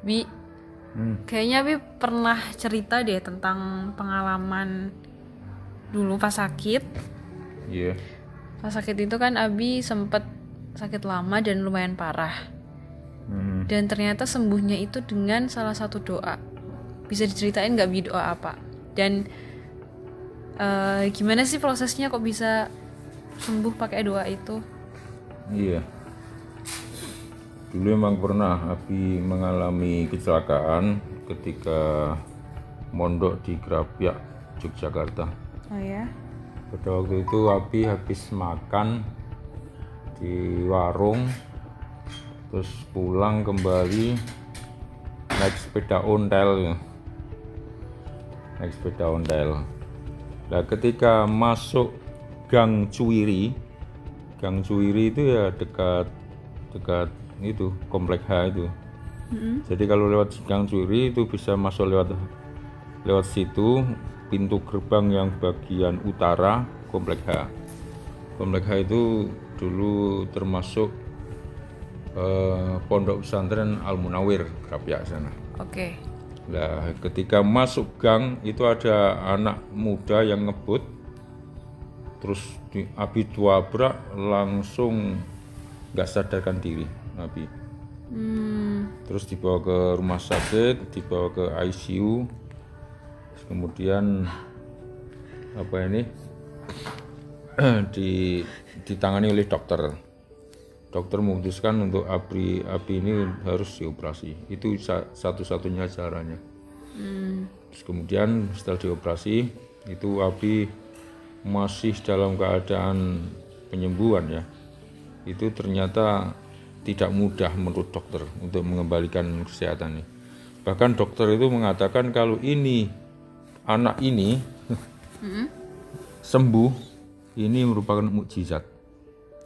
Bi, kayaknya Bi pernah cerita deh tentang pengalaman dulu pas sakit. Iya. Pas sakit itu kan Abi sempet sakit lama dan lumayan parah. Dan ternyata sembuhnya itu dengan salah satu doa. Bisa diceritain nggak Bi doa apa? Dan gimana sih prosesnya kok bisa sembuh pakai doa itu? Iya. Dulu emang pernah Abi mengalami kecelakaan ketika mondok di Grabyak, Yogyakarta. Oh ya? Pada waktu itu Abi habis makan di warung, terus pulang kembali naik sepeda ontel. Nah, ketika masuk Gang Cuwiri itu ya dekat itu komplek H itu. Jadi kalau lewat Gang Cuwiri itu bisa masuk lewat situ, pintu gerbang yang bagian utara komplek H. Komplek H itu dulu termasuk pondok pesantren Al Munawir Grabyak sana. Oke. Nah, ketika masuk gang itu ada anak muda yang ngebut, terus Abi tabrak langsung nggak sadarkan diri Abi. Terus dibawa ke rumah sakit, dibawa ke ICU, kemudian ditangani oleh dokter. Dokter memutuskan untuk Abi ini harus dioperasi. Itu satu-satunya caranya. Terus kemudian setelah dioperasi itu Abi masih dalam keadaan penyembuhan ya. Itu ternyata tidak mudah menurut dokter untuk mengembalikan kesehatannya. Bahkan dokter itu mengatakan kalau anak ini sembuh, ini merupakan mukjizat.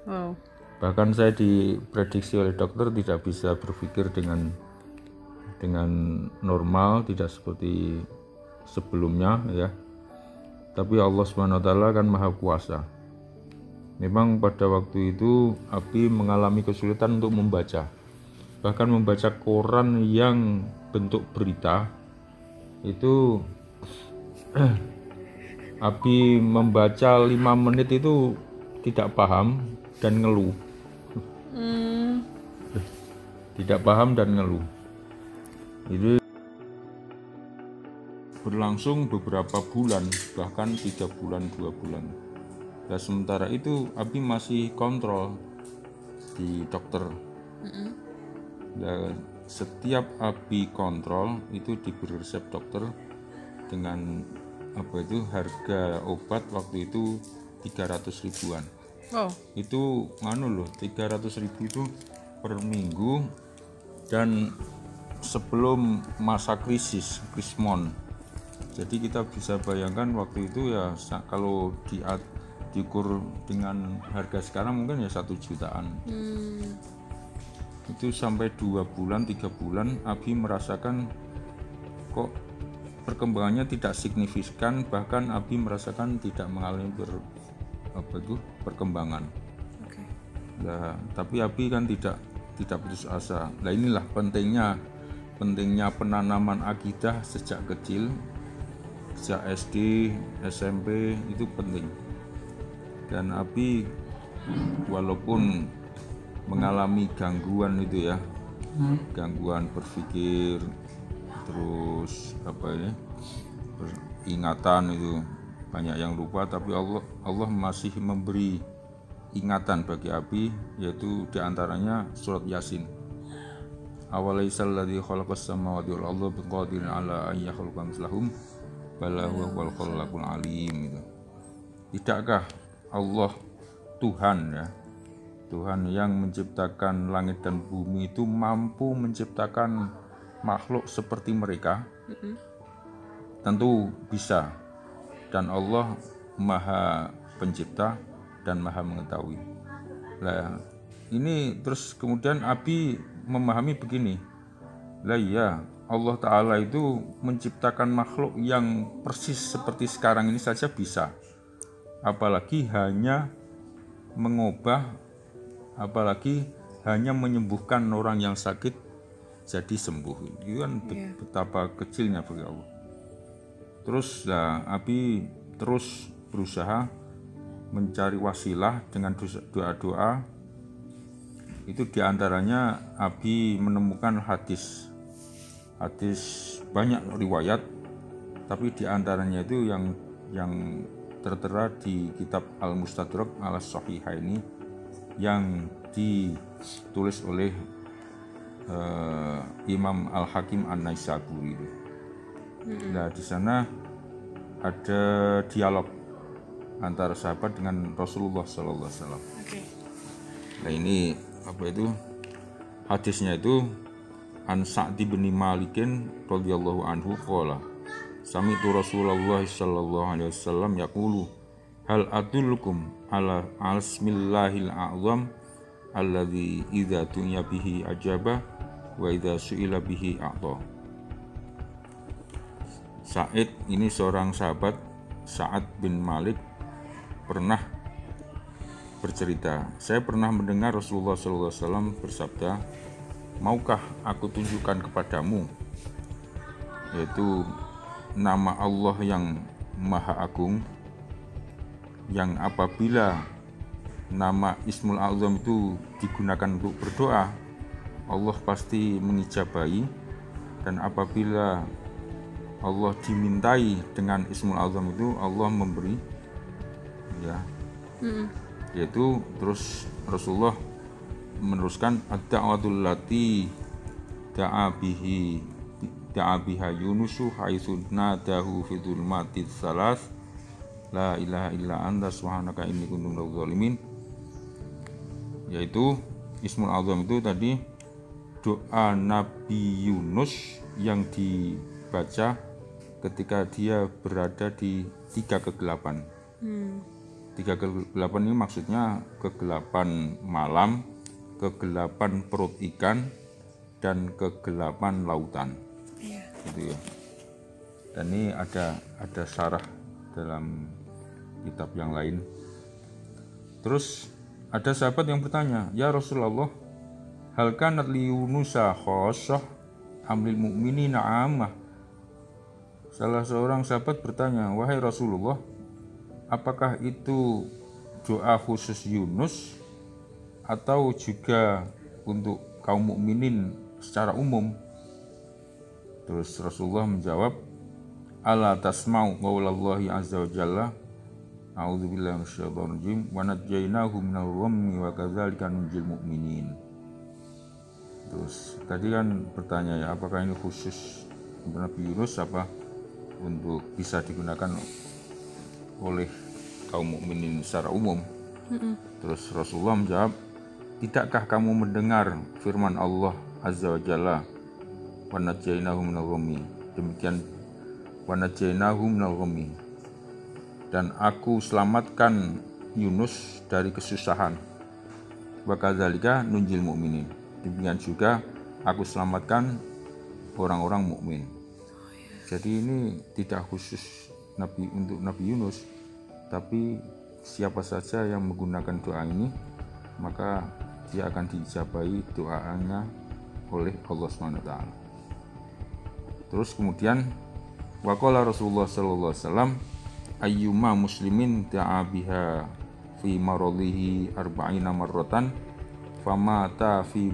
Wow. Bahkan saya diprediksi oleh dokter tidak bisa berpikir dengan normal, tidak seperti sebelumnya ya. Tapi Allah SWT kan maha kuasa. Memang pada waktu itu Abi mengalami kesulitan untuk membaca. Bahkan membaca koran yang bentuk berita itu Abi membaca 5 menit itu tidak paham dan ngeluh. Tidak paham dan ngeluh. Itu berlangsung beberapa bulan, bahkan 3 bulan, 2 bulan. Nah, sementara itu Abi masih kontrol di dokter. Nah, setiap Abi kontrol itu diberi resep dokter dengan harga obat waktu itu 300 ribuan. Wow. Itu 300 ribu itu per minggu, dan sebelum masa krismon. Jadi kita bisa bayangkan waktu itu ya, kalau diukur dengan harga sekarang mungkin ya 1 jutaan. Itu sampai 2 bulan 3 bulan Abi merasakan kok perkembangannya tidak signifikan, bahkan Abi merasakan tidak mengalami perkembangan. Okay. Nah, tapi Abi kan tidak putus asa. Nah, inilah pentingnya penanaman akidah sejak kecil, sejak SD, SMP itu penting. Dan Abi walaupun mengalami gangguan itu ya, gangguan berpikir, terus ingatan itu banyak yang lupa, tapi Allah masih memberi ingatan bagi Abi, yaitu diantaranya surat Yasin. Awalaisal ladzi khalaqas samawati wal arda biqadirin ala an yakhluqa mislahum bala huwal khallaqul alim. Tidakkah Allah Tuhan yang menciptakan langit dan bumi itu mampu menciptakan makhluk seperti mereka? Tentu bisa. Dan Allah maha pencipta dan maha mengetahui. Nah, ini terus kemudian Abi memahami begini. Lah iya, Allah Ta'ala itu menciptakan makhluk yang persis seperti sekarang ini saja bisa. Apalagi hanya mengubah, apalagi hanya menyembuhkan orang yang sakit jadi sembuh. Itu kan betapa kecilnya bagi Allah. Terus Abi terus berusaha mencari wasilah dengan doa-doa. Itu diantaranya Abi menemukan hadis banyak riwayat, tapi diantaranya itu yang tertera di kitab Al-Mustadrak ala Sahihaini yang ditulis oleh Imam Al-Hakim An-Naisaburi. Nah, di sana ada dialog antara sahabat dengan Rasulullah sallallahu alaihi wasallam. Nah, ini apa itu? Hadisnya itu An Sa'd bin Malikin radhiyallahu anhu qala sami'tu Rasulullah sallallahu alaihi wasallam yaqulu hal adullukum ala asmillahil a'zam alladzi idza tunya bihi ajaba wa idza su'ila bihi a'ta. Sa'id ini seorang sahabat, Sa'ad bin Malik, pernah bercerita, saya pernah mendengar Rasulullah SAW bersabda, maukah aku tunjukkan kepadamu yaitu nama Allah yang Maha Agung, yang apabila nama Ismul A'zam itu digunakan untuk berdoa, Allah pasti mengijabahi, dan apabila Allah dimintai dengan Ismul A'zam itu, Allah memberi, yaitu terus Rasulullah meneruskan ad-da'watul lati da'a biha Yunusu haitsu nadahu fi dzulmatis salas la ilaha illa anta subhanaka inni kuntu minadz zalimin. Yaitu Ismul A'zam itu tadi doa Nabi Yunus yang dibaca ketika dia berada di 3 kegelapan. 3 kegelapan ini maksudnya kegelapan malam, kegelapan perut ikan, dan kegelapan lautan. Gitu ya. Dan ini ada syarah dalam kitab yang lain. Terus ada sahabat yang bertanya, ya Rasulullah, hal kanat li Yunusa khosoh amlil mu'minina amah. Salah seorang sahabat bertanya, wahai Rasulullah, apakah itu doa khusus Yunus atau juga untuk kaum mukminin secara umum? Terus Rasulullah menjawab, ala tasma'u qaulallahi azza wa jalla a'udzubillahi minasyaitonir rajim wa najjaynahu minal ghammi wa kadzalika nunjil mu'minin. Terus tadi kan bertanya ya, apakah ini khusus untuk Nabi Yunus apa untuk bisa digunakan oleh kaum mukminin secara umum? Terus Rasulullah menjawab, tidakkah kamu mendengar firman Allah azza wa jalla wa najjaynahu minal ghammi, demikian wa najjaynahu minal ghammi, dan aku selamatkan Yunus dari kesusahan, wa kadzalika nunjil mu'minin, demikian juga aku selamatkan orang-orang mukmin. Jadi ini tidak khusus untuk Nabi Yunus, tapi siapa saja yang menggunakan doa ini maka dia akan diijabahi doanya oleh Allah SWT. Terus kemudian waqala Rasulullah sallallahu alaihi wasallam ayyuma muslimin da'a biha fi maradihi arba'ina marratan famata fi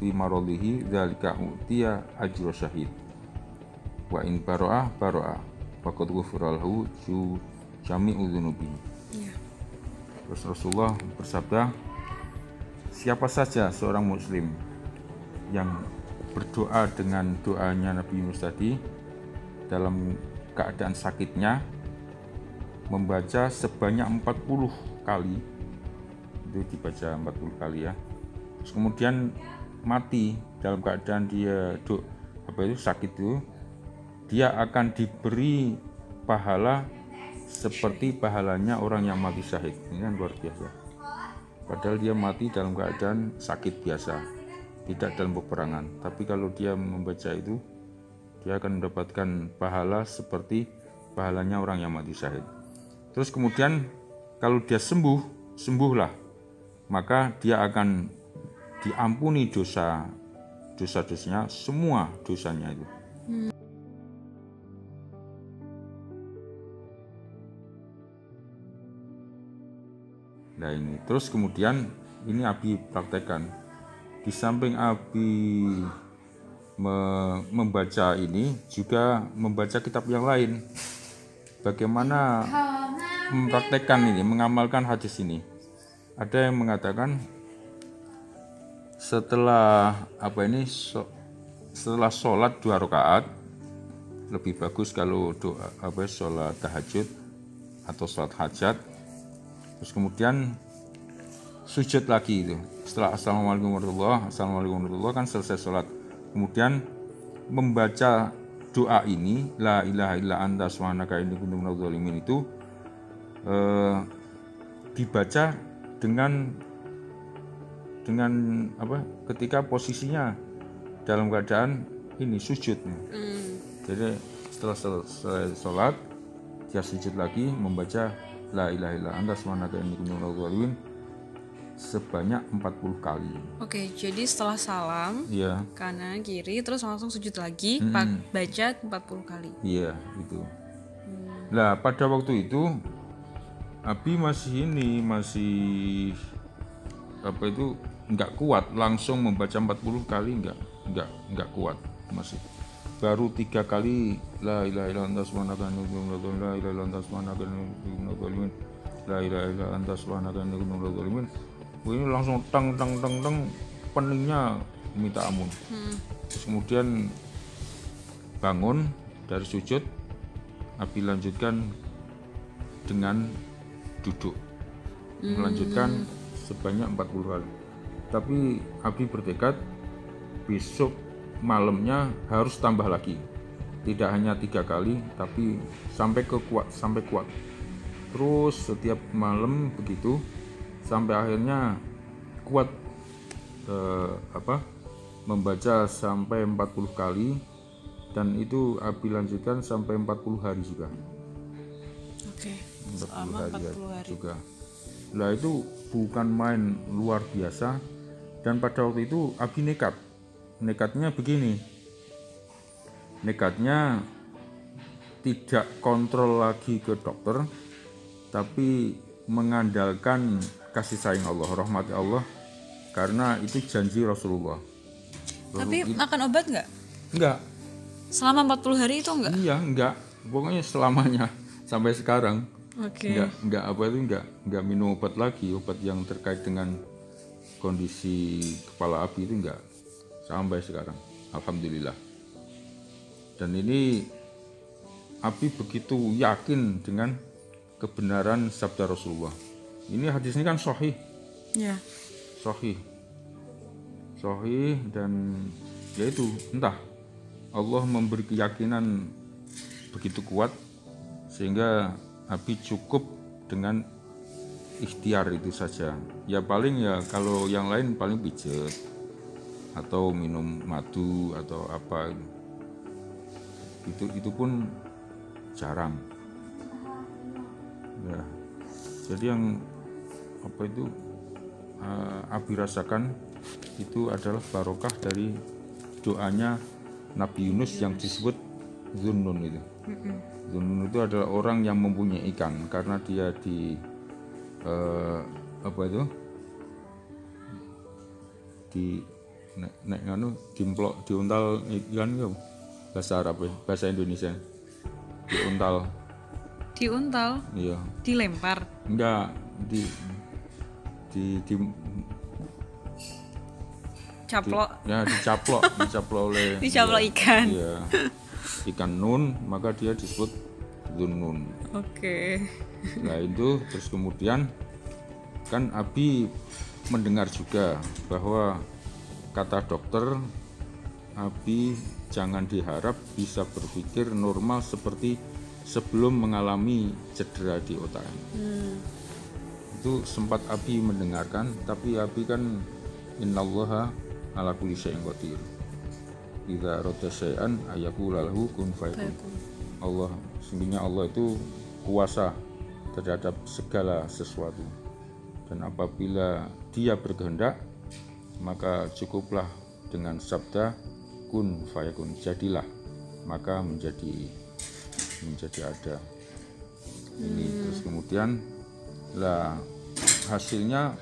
maradihi dzalika utiya ajra syahid wa in baro'ah wa qad ghufira lahu jami'u dzunubi. Terus Rasulullah bersabda, siapa saja seorang muslim yang berdoa dengan doanya Nabi Yunus tadi dalam keadaan sakitnya, membaca sebanyak 40 kali, itu dibaca 40 kali ya, terus kemudian mati dalam keadaan dia sakit itu, dia akan diberi pahala seperti pahalanya orang yang mati syahid. Ini kan luar biasa, padahal dia mati dalam keadaan sakit biasa, tidak dalam peperangan, tapi kalau dia membaca itu dia akan mendapatkan pahala seperti pahalanya orang yang mati syahid. Terus kemudian kalau dia sembuhlah, maka dia akan diampuni dosa-dosanya, semua dosanya itu. Nah ini, terus kemudian ini Abi praktekkan. Di samping Abi membaca ini, juga membaca kitab yang lain. Bagaimana mempraktekkan ini, mengamalkan hadis ini. Ada yang mengatakan setelah setelah sholat 2 rakaat, lebih bagus kalau sholat tahajud atau sholat hajat, terus kemudian sujud lagi itu. Setelah assalamualaikum warahmatullahi kan selesai sholat. Kemudian membaca doa ini, la ilaha illa anta subhanaka inni kuntu minadz dzalimin, itu dibaca dengan ketika posisinya dalam keadaan ini sujud. Jadi setelah selesai sholat dia sujud lagi membaca la ilaha illa anta subhanaka inni kuntu minadz dzalimin sebanyak 40 kali. Oke, jadi setelah salam, kanan kiri terus langsung sujud lagi, baca 40 kali. Iya, itu. Nah, pada waktu itu Abi masih enggak kuat langsung membaca 40 kali, enggak kuat, masih baru 3 kali la ilaha illa anta subhanaka inni kuntu minadz dzalimin, la ilaha illa anta subhanaka inni kuntu minadz dzalimin, la ilaha illa anta subhanaka inni kuntu minadz dzalimin. Ini langsung tang peningnya minta ampun. Terus kemudian bangun dari sujud, Abi lanjutkan dengan duduk, melanjutkan sebanyak 40 kali. Tapi Abi bertekad besok malamnya harus tambah lagi, tidak hanya 3 kali tapi sampai kuat. Terus setiap malam begitu sampai akhirnya kuat membaca sampai 40 kali, dan itu Abi lanjutkan sampai 40 hari juga. Oke. 40 hari juga. Nah itu bukan main, luar biasa. Dan pada waktu itu Abi nekatnya begini, nekatnya tidak kontrol lagi ke dokter, tapi mengandalkan kasih sayang Allah, rahmat Allah, karena itu janji Rasulullah. Tapi makan obat nggak? Enggak. Selama 40 hari itu enggak? Iya, enggak. Pokoknya selamanya sampai sekarang. Oke. Enggak minum obat lagi, obat yang terkait dengan kondisi kepala Abi itu enggak sampai sekarang. Alhamdulillah. Dan ini Abi begitu yakin dengan kebenaran sabda Rasulullah. Ini hadis ini kan sahih. Ya. Sahih dan yaitu entah Allah memberi keyakinan begitu kuat sehingga Abi cukup dengan ikhtiar itu saja. Ya paling ya kalau yang lain paling pijet atau minum madu atau apa, itu pun jarang. Ya, jadi yang Abi rasakan itu adalah barokah dari doanya Nabi Yunus yang disebut Zunnun itu. Zunnun itu adalah orang yang mempunyai ikan, karena dia diuntal ikan itu bahasa Arab ya, bahasa Indonesia diuntal. Iya. Dilempar. Enggak, dicaplok oleh ikan. Iya. Ikan nun, maka dia disebut Zunnun. Oke. Nah itu terus kemudian kan Abi mendengar juga bahwa kata dokter, Abi jangan diharap bisa berpikir normal seperti sebelum mengalami cedera di otak. Itu sempat Abi mendengarkan, tapi Abi kan innallaha ala kulli syai'in qadir. Idza arada syai'an ayaqula lahu kun fayakun. Allah, sesungguhnya Allah itu kuasa terhadap segala sesuatu. Dan apabila Dia berkehendak, maka cukuplah dengan sabda kun fayakun, jadilah maka menjadi ada. Ini terus kemudian lah hasilnya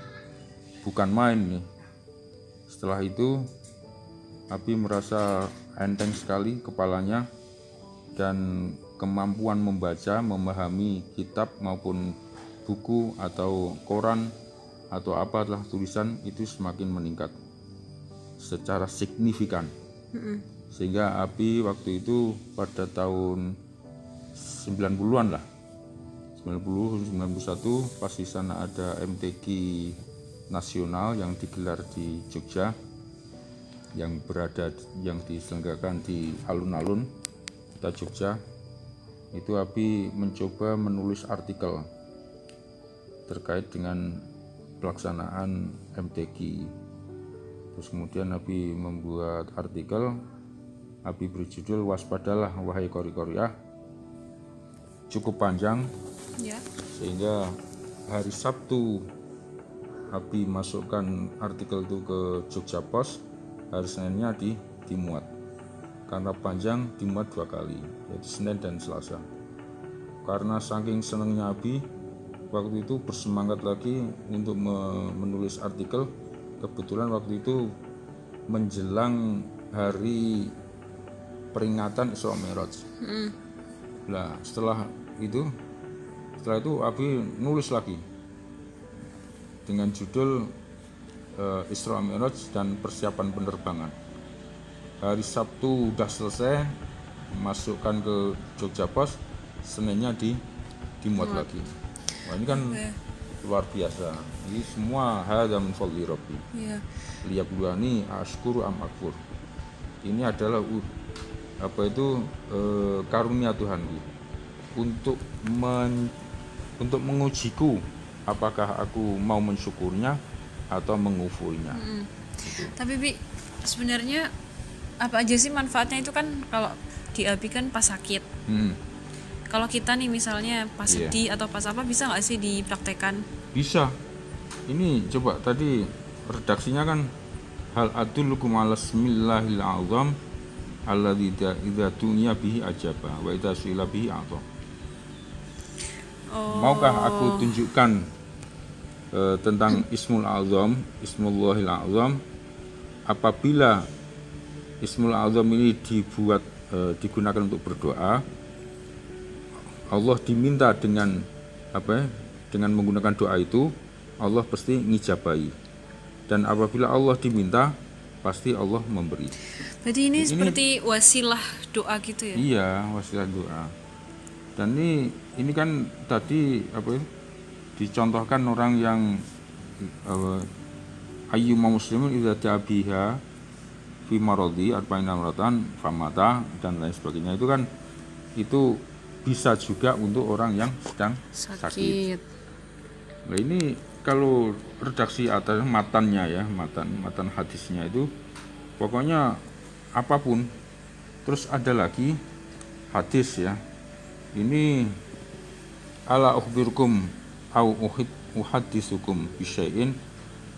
bukan main nih. Setelah itu Abi merasa enteng sekali kepalanya dan kemampuan membaca, memahami kitab maupun buku atau koran atau apalah tulisan itu semakin meningkat secara signifikan. Sehingga Abi waktu itu pada tahun 90-an lah, 90, 91 pas di sana ada MTQ nasional yang digelar di Jogja, yang diselenggarakan di alun-alun kota Jogja. Itu Abi mencoba menulis artikel terkait dengan pelaksanaan MTQ. Terus kemudian Abi membuat artikel, Abi berjudul waspadalah wahai qori-qoriah, cukup panjang ya. Sehingga hari Sabtu Abi masukkan artikel itu ke Jogja Pos, hari Seninnya dimuat. Karena panjang dimuat 2 kali, yaitu Senin dan Selasa. Karena saking senangnya Abi, waktu itu bersemangat lagi untuk menulis artikel. Kebetulan waktu itu menjelang hari peringatan Isra Mi'raj. Nah, setelah itu Abi nulis lagi dengan judul Isra Mi'raj dan persiapan penerbangan. Hari Sabtu udah selesai, masukkan ke Jogja Pos, Seninnya dimuat lagi. Wah, ini kan luar biasa. Ini semua hadza min fadli rabbi. Iya. Liyabluwani ashkuru am akfur. Ini adalah karunia Tuhanku untuk mengujiku apakah aku mau mensyukurnya atau mengufurinya. Tapi Bi, sebenarnya apa aja sih manfaatnya itu kan? Kalau di Abi kan pas sakit. Kalau kita nih misalnya pas sedih atau pas apa, bisa nggak sih dipraktekkan? Bisa. Ini coba tadi redaksinya kan hal adullukum ala bismillahil azam alladzi idza dunya bihi ajaba wa idza su'ila bihi a'ta. Maukah aku tunjukkan tentang Ismul Azam, Ismullahil Azam, apabila Ismul Azam ini digunakan untuk berdoa, Allah diminta dengan menggunakan doa itu, Allah pasti ngijabai. Dan apabila Allah diminta, pasti Allah memberi. Berarti ini seperti wasilah doa gitu ya? Iya, wasilah doa. Dan ini kan tadi dicontohkan orang yang ayyuma muslimin idza ta'biha fi maradi arba'ina maratan famata dan lain sebagainya, itu kan itu bisa juga untuk orang yang sedang sakit. Nah, ini kalau redaksi atas matannya ya, matan hadisnya itu pokoknya apapun. Terus ada lagi hadis ya. Ini ala ukhbirukum au uhadditsukum bisyai'in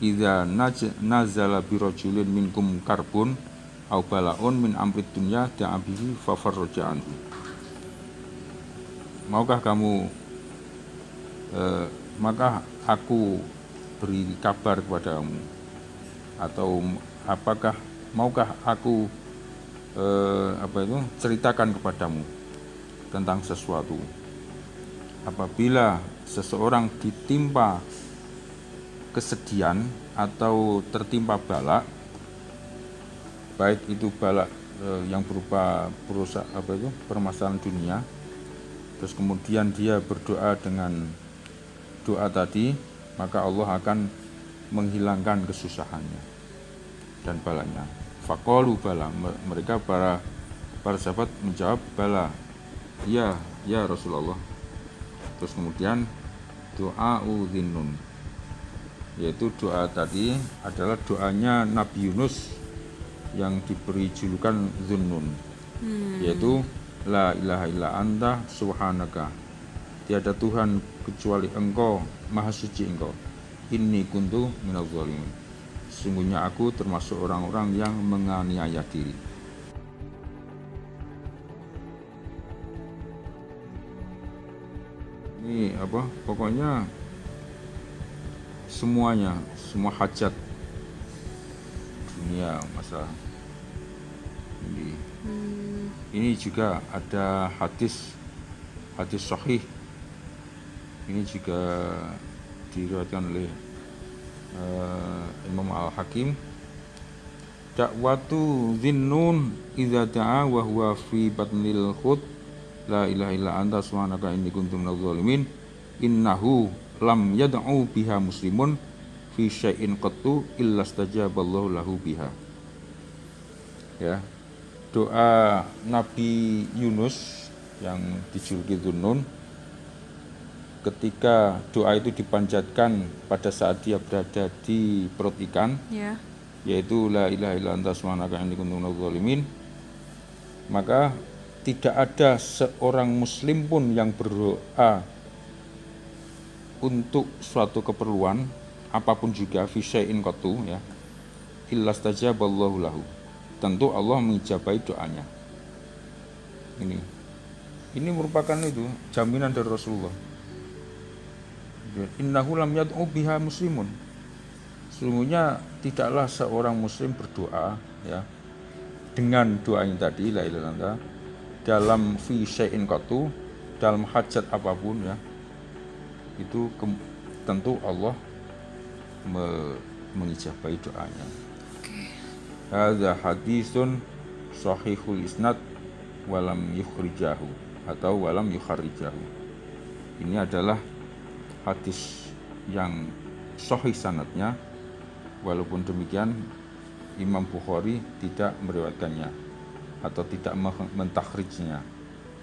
idza nazala birajulin minkum karbun au balaun min amrid dunya da'abihi fafarraja anhu. Maukah kamu maka aku beri kabar kepadamu, atau maukah aku ceritakan kepadamu tentang sesuatu. Apabila seseorang ditimpa kesedihan atau tertimpa bala, baik itu bala yang berupa permasalahan dunia, terus kemudian dia berdoa dengan doa tadi, maka Allah akan menghilangkan kesusahannya dan balanya. Faqalu bala, mereka para sahabat menjawab bala, ya Rasulullah. Terus kemudian doa udhinnun, yaitu doa tadi adalah doanya Nabi Yunus yang diberi julukan Zunnun, yaitu la ilaha illa anta subhanaka, tiada Tuhan kecuali engkau, maha suci engkau, inni kuntu minadh dhalimin, sesungguhnya aku termasuk orang-orang yang menganiaya diri. Ini apa? Pokoknya semuanya, semua hajat dunia, masalah ini juga ada hadis sahih, ini juga diriwayatkan oleh Imam Al-Hakim, dakwatu Zinnun idza da'a wa huwa fi batnil hut la ilaha illa anta subhanaka inni kuntu minadz zalimin innahu lam yad'u biha muslimun fi syai'in qattu illa stajaballahu lahu biha. Ya, doa Nabi Yunus yang dijuluki Zunnun, ketika doa itu dipanjatkan pada saat dia berada di perut ikan, yaitu la ilaha illa anta subhanaka inni kuntu minadz zalimin, maka tidak ada seorang muslim pun yang berdoa untuk suatu keperluan apapun juga fi syai'in qattu, ya, illa stajaballahu lahu, tentu Allah mengijabahi doanya. Ini merupakan itu jaminan dari Rasulullah. Innahu lam yad'u biha muslimun, sesungguhnya tidaklah seorang muslim berdoa, ya, dengan doa ini tadi la ilaha illa dalam fi syai'in qattu, dalam hajat apapun, ya, itu tentu Allah mengijabahi doanya. Hadza hadisun sahihul isnad walam yukhrijahu atau walam yukharrijahu. Ini adalah hadis yang sahih sanadnya, walaupun demikian Imam Bukhari tidak meriwayatkannya atau tidak mentakhrijnya,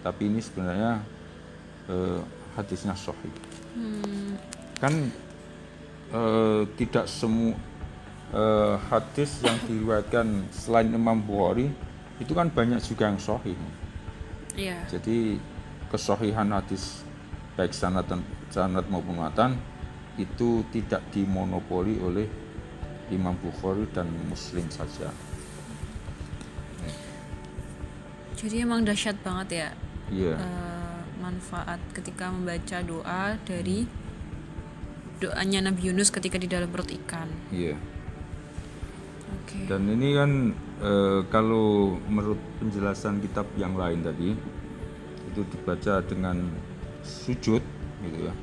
tapi ini sebenarnya hadisnya sahih. Kan tidak semua hadis yang diriwayatkan selain Imam Bukhari itu kan banyak juga yang sahih. Jadi kesahihan hadis baik sanad maupun matan itu tidak dimonopoli oleh Imam Bukhari dan Muslim saja. Jadi emang dahsyat banget ya, manfaat ketika membaca doa dari doanya Nabi Yunus ketika di dalam perut ikan. Dan ini kan kalau menurut penjelasan kitab yang lain tadi, itu dibaca dengan sujud, gitu ya.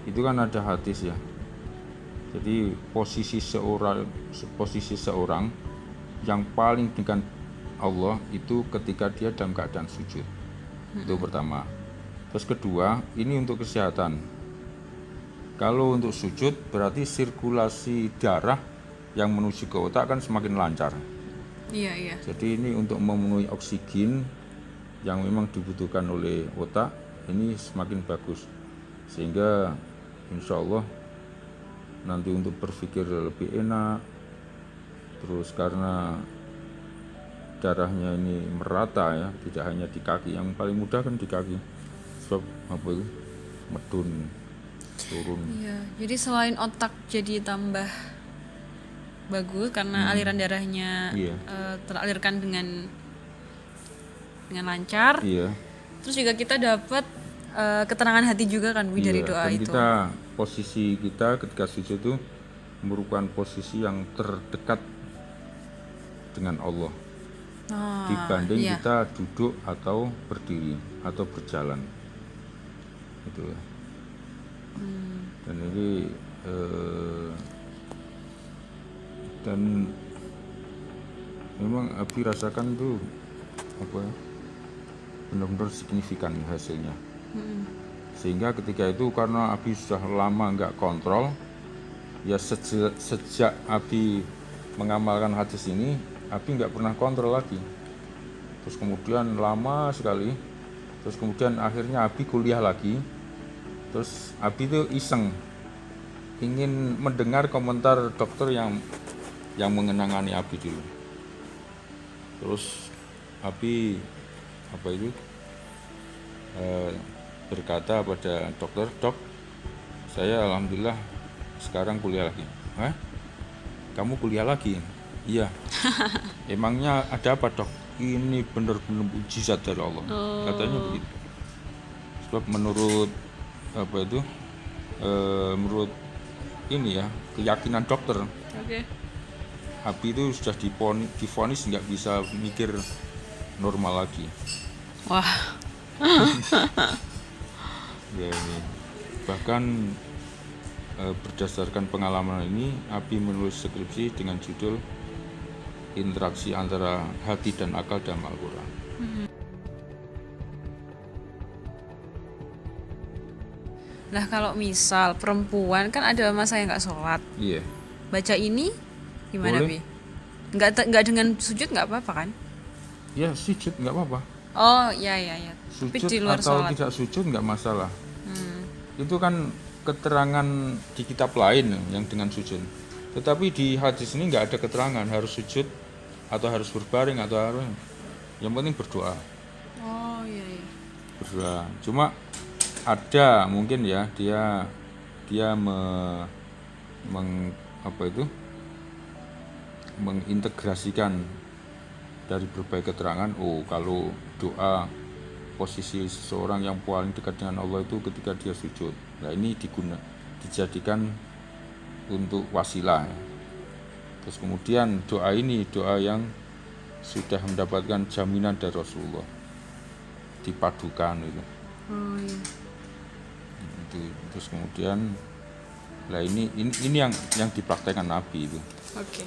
Itu kan ada hadis, ya. Jadi posisi seorang yang paling dengan Allah itu ketika dia dalam keadaan sujud. Itu pertama. Terus kedua, ini untuk kesehatan. Kalau untuk sujud berarti sirkulasi darah yang menuju ke otak kan semakin lancar. Jadi ini untuk memenuhi oksigen yang memang dibutuhkan oleh otak, ini semakin bagus. Sehingga insya Allah nanti untuk berpikir lebih enak. Terus karena darahnya ini merata, ya, tidak hanya di kaki, yang paling mudah kan di kaki, sebab apa itu medun turun. Jadi selain otak jadi tambah bagus karena aliran darahnya teralirkan dengan lancar. Terus juga kita dapat ketenangan hati juga kan dari doa itu. Posisi kita ketika sujud itu merupakan posisi yang terdekat dengan Allah. Dibanding kita duduk atau berdiri atau berjalan, itu ya. Dan ini dan memang Abi rasakan tuh apa ya, benar-benar signifikan hasilnya. Sehingga ketika itu karena Abi sudah lama nggak kontrol, ya sejak Abi mengamalkan hadis ini, Abi nggak pernah kontrol lagi. Terus kemudian lama sekali, terus kemudian akhirnya Abi kuliah lagi. Terus Abi itu iseng ingin mendengar komentar dokter yang mengenangani Abi dulu. Terus Abi berkata pada dokter, "Dok, saya alhamdulillah sekarang kuliah lagi." kamu kuliah lagi? Iya. Emangnya ada apa dok? Ini benar-benar mujizat dari Allah. Katanya begitu. Sebab menurut menurut ini ya keyakinan dokter, Abi itu sudah divonis nggak bisa mikir normal lagi. Wah. Ya, ini. Bahkan berdasarkan pengalaman ini, Abi menulis skripsi dengan judul Interaksi antara hati dan akal dalam Al-Quran. Nah kalau misal perempuan kan ada masa yang nggak sholat, Iya. baca ini gimana Boleh. Bi? Nggak dengan sujud nggak apa-apa kan? Ya sujud nggak apa-apa. Oh ya. Tapi Sujud di luar atau sholat. tidak sujud nggak masalah. Itu kan keterangan di kitab lain yang dengan sujud. Tetapi di hadis ini nggak ada keterangan harus sujud atau harus berbaring atau harus. Yang penting berdoa. Oh iya. Berdoa. Cuma ada mungkin ya dia mengintegrasikan dari berbagai keterangan. Oh, kalau doa posisi seseorang yang paling dekat dengan Allah itu ketika dia sujud. Nah, ini dijadikan untuk wasilah. Terus kemudian doa ini doa yang sudah mendapatkan jaminan dari Rasulullah, dipadukan itu. Oh iya. Terus kemudian, lah ini yang dipraktekkan Nabi itu. Oke.